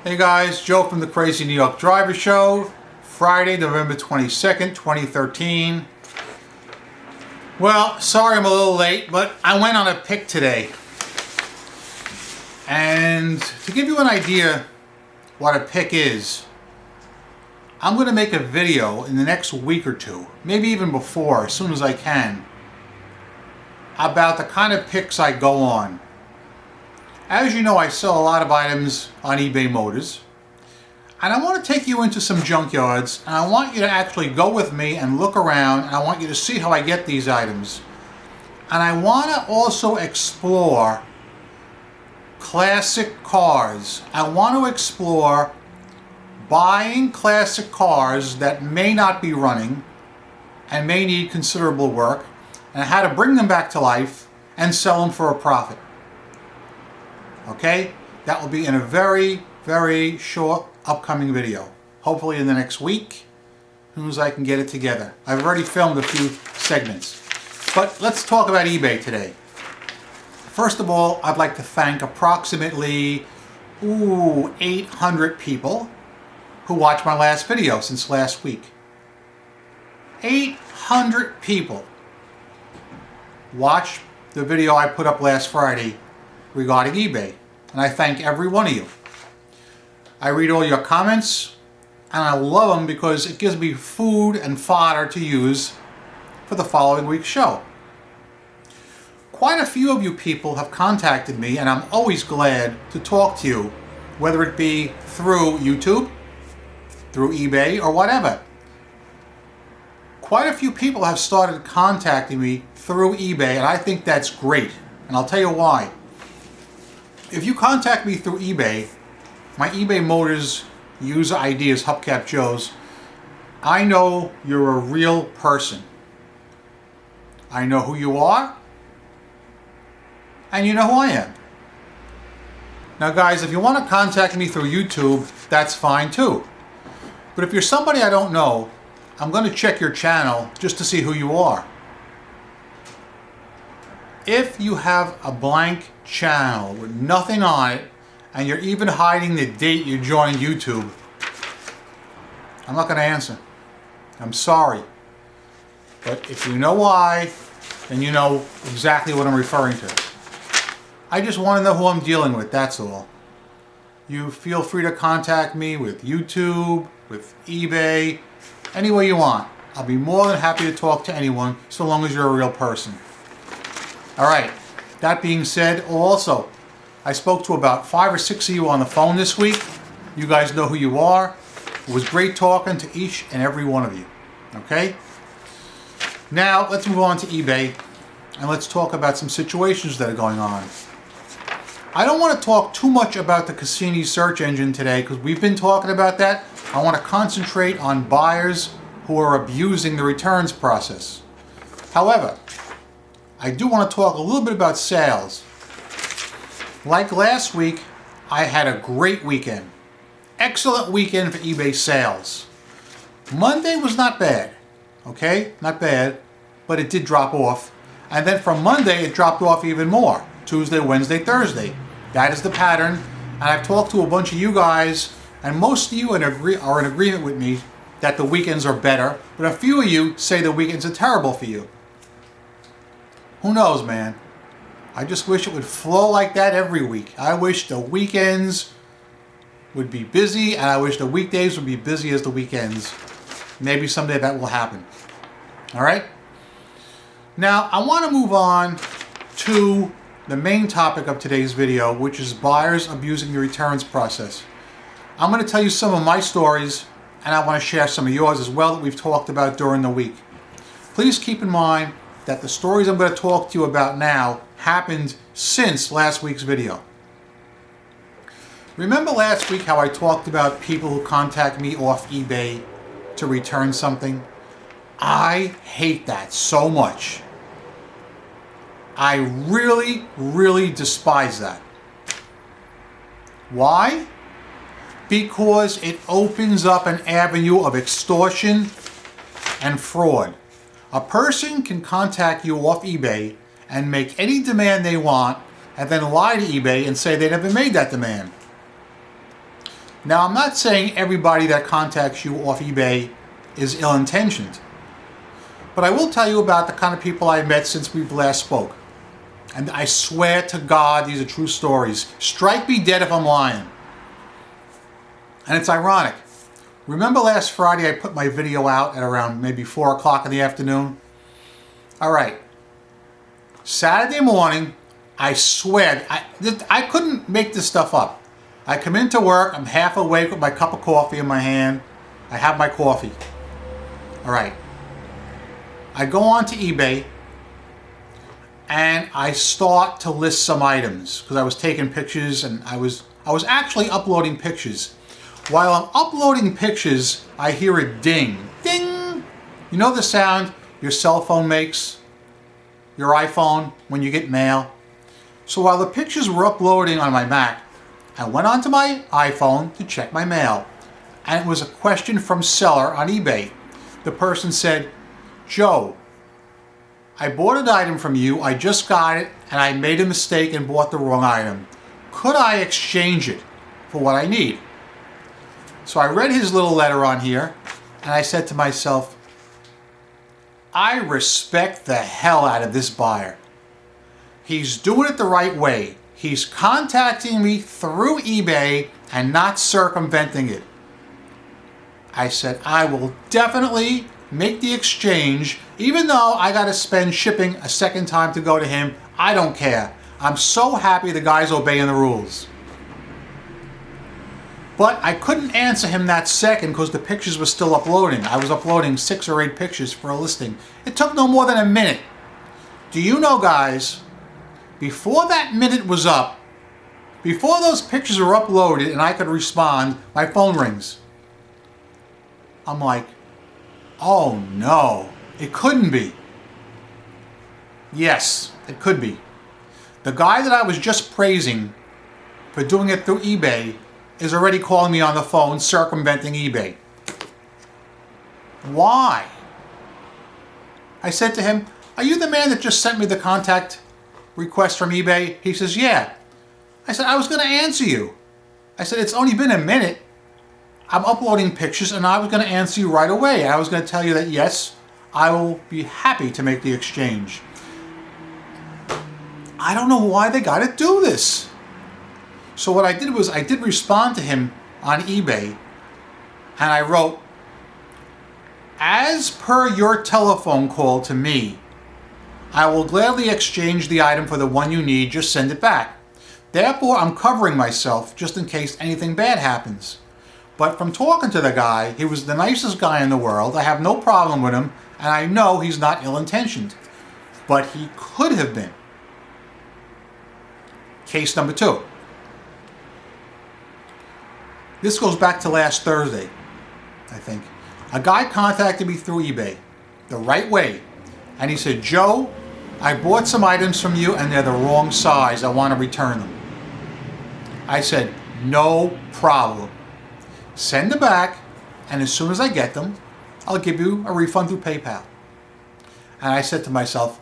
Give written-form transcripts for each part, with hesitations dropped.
Hey guys, Joe from the Crazy New York Driver Show, Friday, November 22nd, 2013. Well, sorry I'm a little late, but I went on a pick today. And to give you an idea what a pick is, I'm going to make a video in the next week or two, maybe even before, as soon as I can, about the kind of picks I go on. As you know, I sell a lot of items on eBay Motors, and I want to take you into some junkyards, and I want you to actually go with me and look around, and I want you to see how I get these items. And I want to also explore classic cars. I want to explore buying classic cars that may not be running and may need considerable work, and how to bring them back to life and sell them for a profit. Okay, that will be in a very, very short upcoming video. Hopefully in the next week, as soon as I can get it together. I've already filmed a few segments. But let's talk about eBay today. First of all, I'd like to thank approximately 800 people who watched my last video since last week. 800 people watched the video I put up last Friday regarding eBay, and I thank every one of you. I read all your comments, and I love them because it gives me food and fodder to use for the following week's show. Quite a few of you people have contacted me, and I'm always glad to talk to you, whether it be through YouTube, through eBay, or whatever. Quite a few people have started contacting me through eBay, and I think that's great, and I'll tell you why. If you contact me through eBay, my eBay Motors user ID is Hubcap Joe's. I know you're a real person. I know who you are, and you know who I am. Now guys, if you want to contact me through YouTube, that's fine too. But if you're somebody I don't know, I'm going to check your channel just to see who you are. If you have a blank channel with nothing on it, and you're even hiding the date you joined YouTube, I'm not going to answer. I'm sorry. But if you know why, then you know exactly what I'm referring to. I just want to know who I'm dealing with, that's all. You feel free to contact me with YouTube, with eBay, any way you want. I'll be more than happy to talk to anyone, so long as you're a real person. Alright, that being said, also, I spoke to about 5 or 6 of you on the phone this week. You guys know who you are. It was great talking to each and every one of you. Okay? Now, let's move on to eBay, and let's talk about some situations that are going on. I don't want to talk too much about the Cassini search engine today, because we've been talking about that. I want to concentrate on buyers who are abusing the returns process. However, I do want to talk a little bit about sales. Like last week, I had a great weekend. Excellent weekend for eBay sales. Monday was not bad, okay? Not bad, but it did drop off. And then from Monday, it dropped off even more. Tuesday, Wednesday, Thursday. That is the pattern. And I've talked to a bunch of you guys, and most of you are in agreement with me that the weekends are better, but a few of you say the weekends are terrible for you. Who knows, man? I just wish it would flow like that every week. I wish the weekends would be busy, and I wish the weekdays would be busy as the weekends. Maybe someday that will happen. All right? Now, I want to move on to the main topic of today's video, which is buyers abusing the returns process. I'm going to tell you some of my stories, and I want to share some of yours as well that we've talked about during the week. Please keep in mind that the stories I'm going to talk to you about now happened since last week's video. Remember last week how I talked about people who contact me off eBay to return something? I hate that so much. I really, really despise that. Why? Because it opens up an avenue of extortion and fraud. A person can contact you off eBay and make any demand they want, and then lie to eBay and say they never made that demand. Now, I'm not saying everybody that contacts you off eBay is ill-intentioned, but I will tell you about the kind of people I've met since we've last spoke. And I swear to God, these are true stories. Strike me dead if I'm lying. And it's ironic. Remember last Friday I put my video out at around maybe 4 o'clock in the afternoon? All right. Saturday morning, I swear, I couldn't make this stuff up. I come into work, I'm half awake with my cup of coffee in my hand. I have my coffee. All right. I go on to eBay and I start to list some items because I was taking pictures and I was actually uploading pictures. While I'm uploading pictures, I hear a ding. Ding! You know the sound your cell phone makes? Your iPhone when you get mail? So while the pictures were uploading on my Mac, I went onto my iPhone to check my mail. And it was a question from seller on eBay. The person said, Joe, I bought an item from you, I just got it, and I made a mistake and bought the wrong item. Could I exchange it for what I need? So I read his little letter on here, and I said to myself, I respect the hell out of this buyer. He's doing it the right way. He's contacting me through eBay and not circumventing it. I said, I will definitely make the exchange, even though I got to spend shipping a second time to go to him. I don't care. I'm so happy the guy's obeying the rules. But I couldn't answer him that second because the pictures were still uploading. I was uploading 6 or 8 pictures for a listing. It took no more than a minute. Do you know, guys, before that minute was up, before those pictures were uploaded and I could respond, my phone rings. I'm like, oh no, it couldn't be. Yes, it could be. The guy that I was just praising for doing it through eBay is already calling me on the phone, circumventing eBay. Why? I said to him, are you the man that just sent me the contact request from eBay? He says, yeah. I said, I was going to answer you. I said, it's only been a minute. I'm uploading pictures and I was going to answer you right away. I was going to tell you that, yes, I will be happy to make the exchange. I don't know why they got to do this. So what I did was I did respond to him on eBay and I wrote, as per your telephone call to me, I will gladly exchange the item for the one you need, just send it back. Therefore, I'm covering myself just in case anything bad happens. But from talking to the guy, he was the nicest guy in the world. I have no problem with him, and I know he's not ill-intentioned. But he could have been. Case number 2. This goes back to last Thursday, I think. A guy contacted me through eBay, the right way, and he said, Joe, I bought some items from you and they're the wrong size. I want to return them. I said, no problem. Send them back, and as soon as I get them, I'll give you a refund through PayPal. And I said to myself,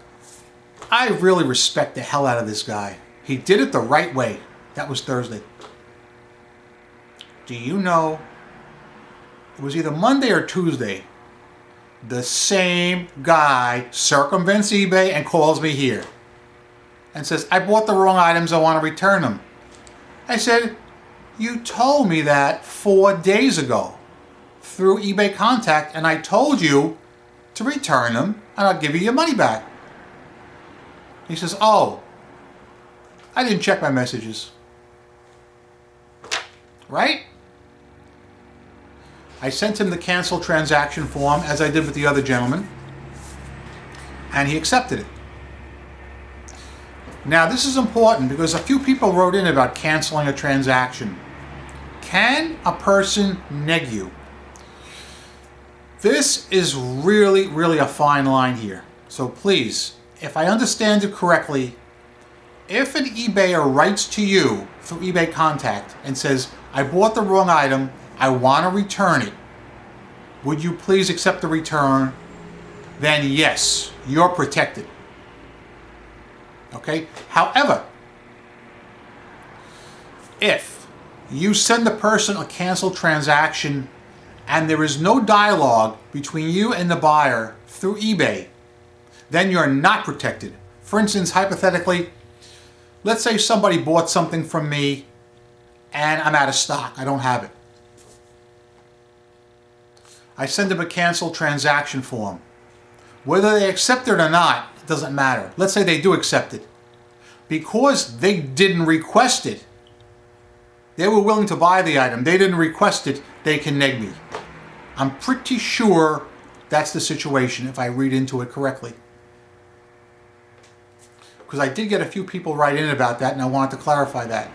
I really respect the hell out of this guy. He did it the right way. That was Thursday. Do you know, it was either Monday or Tuesday, the same guy circumvents eBay and calls me here and says, I bought the wrong items, I want to return them. I said, you told me that 4 days ago through eBay Contact, and I told you to return them and I'll give you your money back. He says, oh, I didn't check my messages. Right? I sent him the cancel transaction form as I did with the other gentleman, and he accepted it. Now this is important because a few people wrote in about canceling a transaction. Can a person neg you? This is really, really a fine line here. So please, if I understand it correctly, if an eBayer writes to you through eBay Contact and says, I bought the wrong item, I want to return it, would you please accept the return? Then yes, you're protected. Okay? However, if you send the person a canceled transaction and there is no dialogue between you and the buyer through eBay, then you're not protected. For instance, hypothetically, let's say somebody bought something from me and I'm out of stock. I don't have it. I send them a canceled transaction form. Whether they accept it or not, it doesn't matter. Let's say they do accept it. Because they didn't request it, they were willing to buy the item, they didn't request it, they can neg me. I'm pretty sure that's the situation if I read into it correctly. Because I did get a few people write in about that and I wanted to clarify that.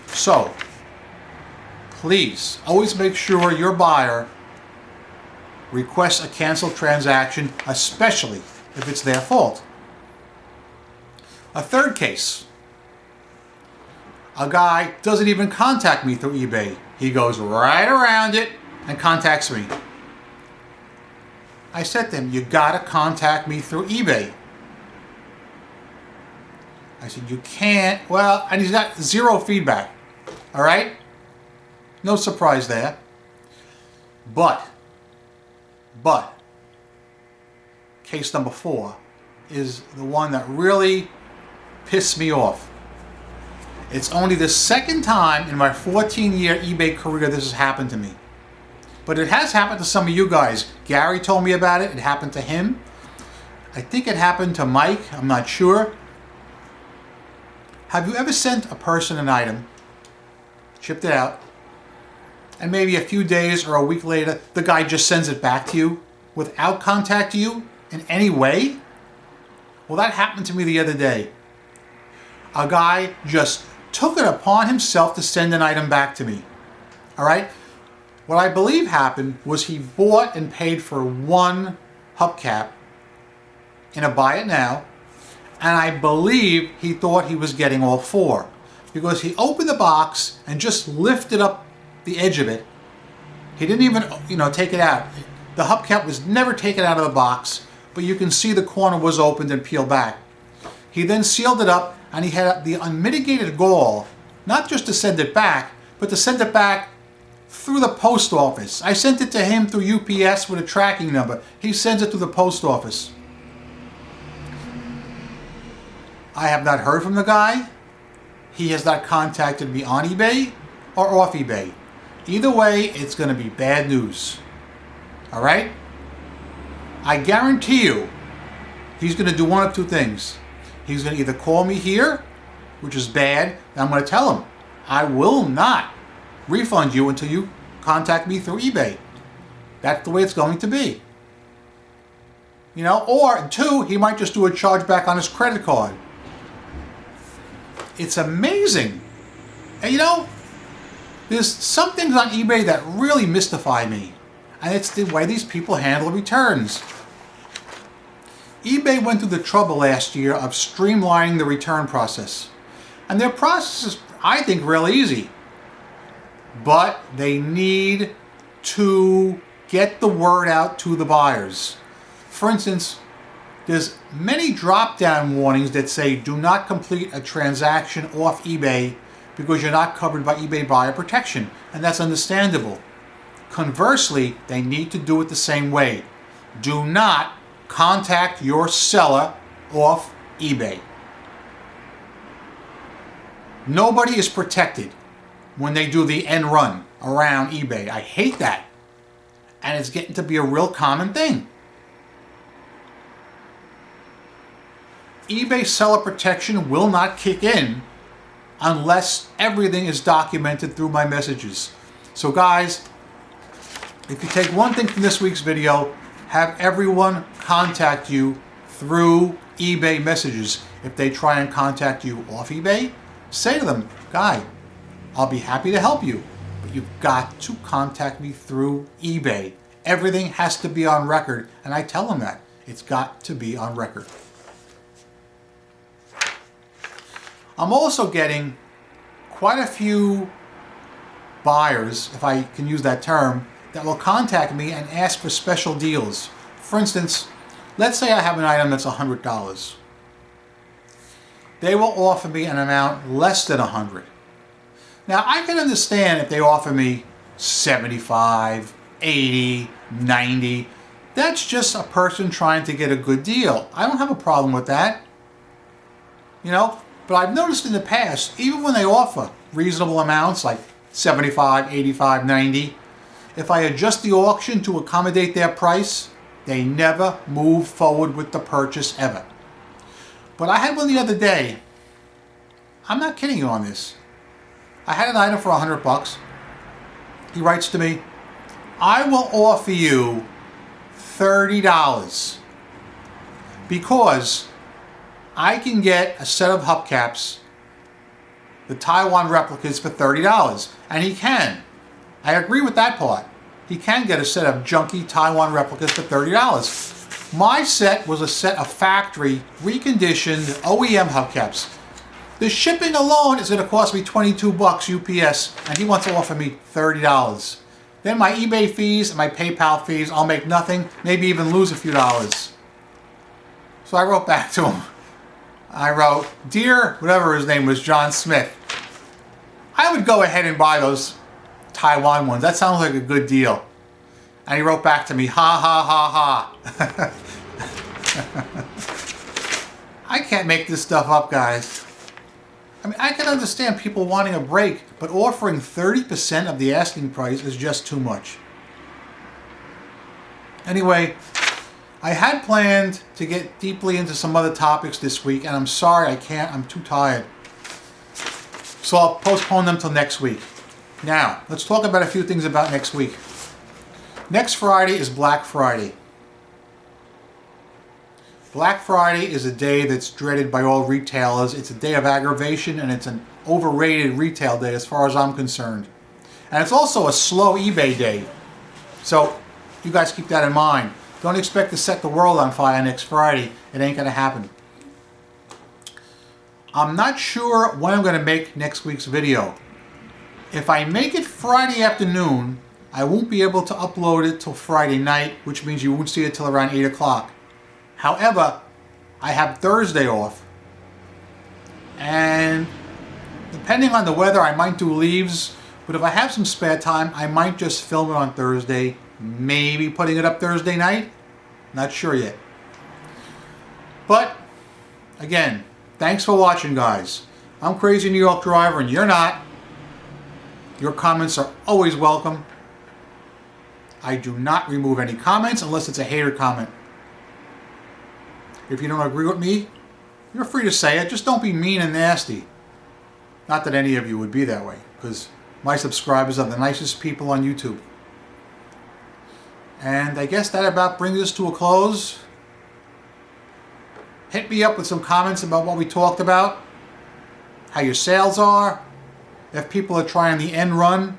So, please, always make sure your buyer requests a canceled transaction, especially if it's their fault. A third case. A guy doesn't even contact me through eBay. He goes right around it and contacts me. I said to him, you gotta contact me through eBay. I said, you can't, well, and he's got zero feedback. All right? No surprise there. But, case number 4 is the one that really pissed me off. It's only the second time in my 14-year eBay career this has happened to me. But it has happened to some of you guys. Gary told me about it. It happened to him. I think it happened to Mike. I'm not sure. Have you ever sent a person an item, shipped it out, and maybe a few days or a week later, the guy just sends it back to you without contacting you in any way? Well, that happened to me the other day. A guy just took it upon himself to send an item back to me. All right? What I believe happened was he bought and paid for one hubcap in a buy it now, and I believe he thought he was getting all 4 because he opened the box and just lifted up the edge of it. He didn't even, take it out. The hubcap was never taken out of the box, but you can see the corner was opened and peeled back. He then sealed it up, and he had the unmitigated gall, not just to send it back, but to send it back through the post office. I sent it to him through UPS with a tracking number. He sends it to the post office. I have not heard from the guy. He has not contacted me on eBay or off eBay. Either way, it's going to be bad news. All right? I guarantee you, he's going to do one of two things. He's going to either call me here, which is bad, and I'm going to tell him, I will not refund you until you contact me through eBay. That's the way it's going to be. Or 2, he might just do a chargeback on his credit card. It's amazing. And there's some things on eBay that really mystify me. And it's the way these people handle returns. eBay went through the trouble last year of streamlining the return process. And their process is, I think, real easy. But they need to get the word out to the buyers. For instance, there's many drop-down warnings that say do not complete a transaction off eBay because you're not covered by eBay buyer protection. And that's understandable. Conversely, they need to do it the same way. Do not contact your seller off eBay. Nobody is protected when they do the end run around eBay. I hate that. And it's getting to be a real common thing. eBay seller protection will not kick in unless everything is documented through my messages. So guys, if you take one thing from this week's video, have everyone contact you through eBay messages. If they try and contact you off eBay, say to them, guy, I'll be happy to help you, but you've got to contact me through eBay. Everything has to be on record, and I tell them that. It's got to be on record. I'm also getting quite a few buyers, if I can use that term, that will contact me and ask for special deals. For instance, let's say I have an item that's $100. They will offer me an amount less than $100. Now, I can understand if they offer me 75, 80, 90. That's just a person trying to get a good deal. I don't have a problem with that. You know, but I've noticed in the past, even when they offer reasonable amounts like 75, 85, 90, if I adjust the auction to accommodate their price, they never move forward with the purchase ever. But I had one the other day. I'm not kidding you on this. I had an item for $100. He writes to me, I will offer you $30 because I can get a set of hubcaps, the Taiwan replicas, for $30. And he can. I agree with that part. He can get a set of junky Taiwan replicas for $30. My set was a set of factory, reconditioned OEM hubcaps. The shipping alone is going to cost me $22 UPS, and he wants to offer me $30. Then my eBay fees and my PayPal fees, I'll make nothing, maybe even lose a few dollars. So I wrote back to him. I wrote, Dear, whatever his name was, John Smith, I would go ahead and buy those Taiwan ones. That sounds like a good deal. And he wrote back to me, ha ha ha ha. I can't make this stuff up, guys. I mean, I can understand people wanting a break, but offering 30% of the asking price is just too much. Anyway, I had planned to get deeply into some other topics this week, and I'm sorry I can't. I'm too tired. So I'll postpone them till next week. Now, let's talk about a few things about next week. Next Friday is Black Friday. Black Friday is a day that's dreaded by all retailers. It's a day of aggravation, and it's an overrated retail day as far as I'm concerned. And it's also a slow eBay day. So you guys keep that in mind. Don't expect to set the world on fire next Friday. It ain't going to happen. I'm not sure when I'm going to make next week's video. If I make it Friday afternoon, I won't be able to upload it till Friday night, which means you won't see it till around 8 o'clock. However, I have Thursday off, and depending on the weather, I might do leaves, but if I have some spare time, I might just film it on Thursday, maybe putting it up Thursday night. Not sure yet. But, again, thanks for watching, guys. I'm Crazy New York Driver, and you're not. Your comments are always welcome. I do not remove any comments unless it's a hater comment. If you don't agree with me, you're free to say it. Just don't be mean and nasty. Not that any of you would be that way, because my subscribers are the nicest people on YouTube. And I guess that about brings us to a close. Hit me up with some comments about what we talked about, how your sales are, if people are trying the end run,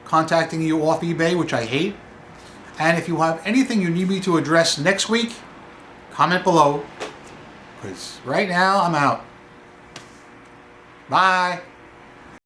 contacting you off eBay, which I hate. And if you have anything you need me to address next week, comment below, because right now I'm out. Bye.